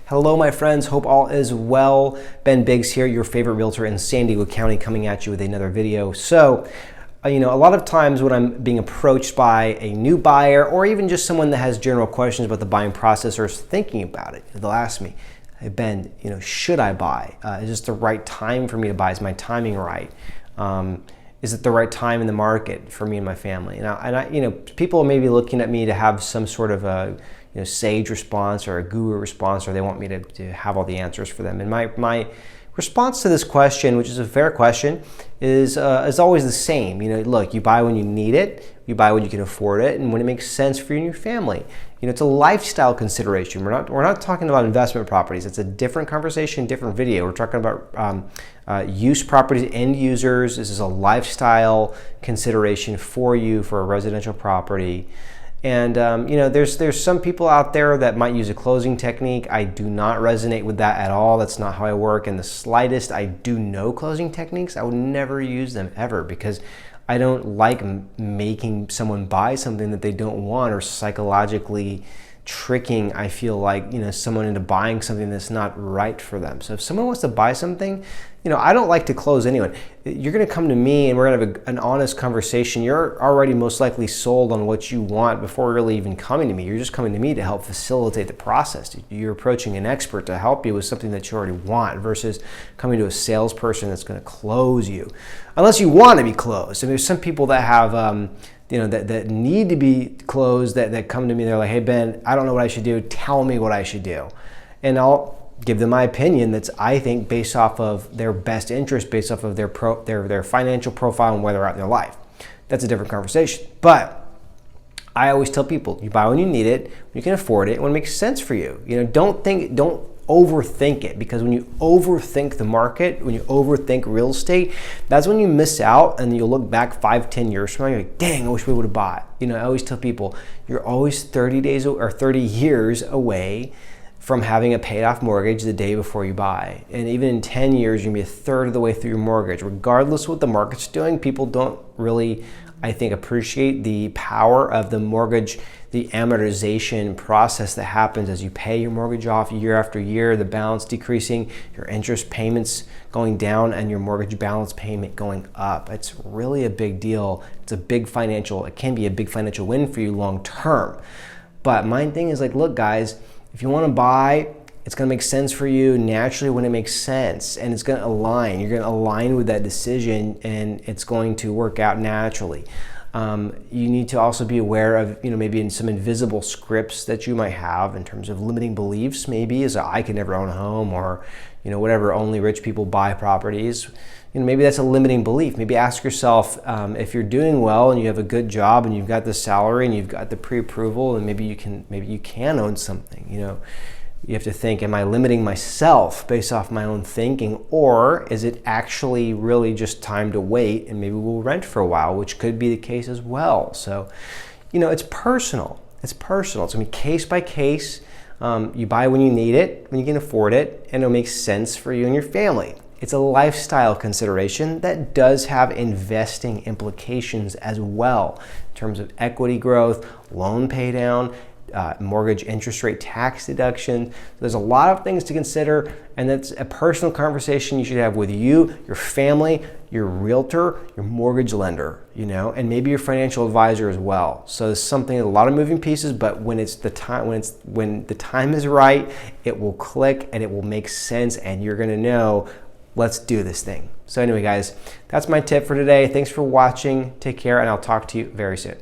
Hello, my friends. Hope all is well. Ben Biggs here, your favorite realtor in San Diego County, coming at you with another video. So, a lot of times when I'm being approached by a new buyer or even just someone that has general questions about the buying process or is thinking about it, they'll ask me, "Hey Ben, should I buy? Is this the right time for me to buy? Is my timing right? Is it the right time in the market for me and my family?" And I people may be looking at me to have some sort of a sage response or a guru response, or they want me to have all the answers for them. And my response to this question, which is a fair question, is always the same. Look, you buy when you need it, you buy when you can afford it, and when it makes sense for you and your family. It's a lifestyle consideration. We're not talking about investment properties. It's a different conversation, different video. We're talking about use properties, end users. This is a lifestyle consideration for you for a residential property. And there's some people out there that might use a closing technique. I do not resonate with that at all. That's not how I work in the slightest. I do know closing techniques. I would never use them ever because I don't like making someone buy something that they don't want, or psychologically tricking, I feel like, someone into buying something that's not right for them. So if someone wants to buy something, I don't like to close anyone. You're going to come to me and we're going to have an honest conversation. You're already most likely sold on what you want before really even coming to me. You're just coming to me to help facilitate the process. You're approaching an expert to help you with something that you already want versus coming to a salesperson that's going to close you. Unless you want to be closed. And there's some people that have that need to be closed that come to me. They're like, "Hey Ben, I don't know what I should do. Tell me what I should do." And I'll give them my opinion that's, I think, based off of their best interest, based off of their financial profile and where they're at in their life. That's a different conversation. But I always tell people, you buy when you need it, when you can afford it, when it makes sense for you. Don't overthink it, because when you overthink the market, when you overthink real estate, that's when you miss out, and you'll look back 5-10 years from now, you're like, dang, I wish we would have bought. I always tell people, you're always 30 days or 30 years away from having a paid off mortgage the day before you buy. And even in 10 years, you're gonna be a third of the way through your mortgage. Regardless of what the market's doing, people don't really, I think, appreciate the power of the mortgage, the amortization process that happens as you pay your mortgage off year after year, the balance decreasing, your interest payments going down, and your mortgage balance payment going up. It's really a big deal. It can be a big financial win for you long term. But my thing is like, look guys, if you want to buy, it's going to make sense for you naturally when it makes sense, and it's going to align. You're going to align with that decision, and it's going to work out naturally. You need to also be aware of, maybe in some invisible scripts that you might have in terms of limiting beliefs, maybe is I could never own a home, or, whatever, only rich people buy properties. Maybe that's a limiting belief. Maybe ask yourself, if you're doing well and you have a good job and you've got the salary and you've got the pre-approval, and maybe you can own something. You have to think, am I limiting myself based off my own thinking, or is it actually really just time to wait and maybe we'll rent for a while, which could be the case as well. So, it's personal. It's personal. It's going to be case by case. You buy when you need it, when you can afford it, and it'll make sense for you and your family. It's a lifestyle consideration that does have investing implications as well in terms of equity growth, loan pay down, mortgage interest rate tax deduction. There's a lot of things to consider, and that's a personal conversation you should have with you, your family, your realtor, your mortgage lender, and maybe your financial advisor as well. So it's a lot of moving pieces, but when the time is right, it will click and it will make sense, and you're going to know, let's do this thing. So anyway, guys, that's my tip for today. Thanks for watching. Take care, and I'll talk to you very soon.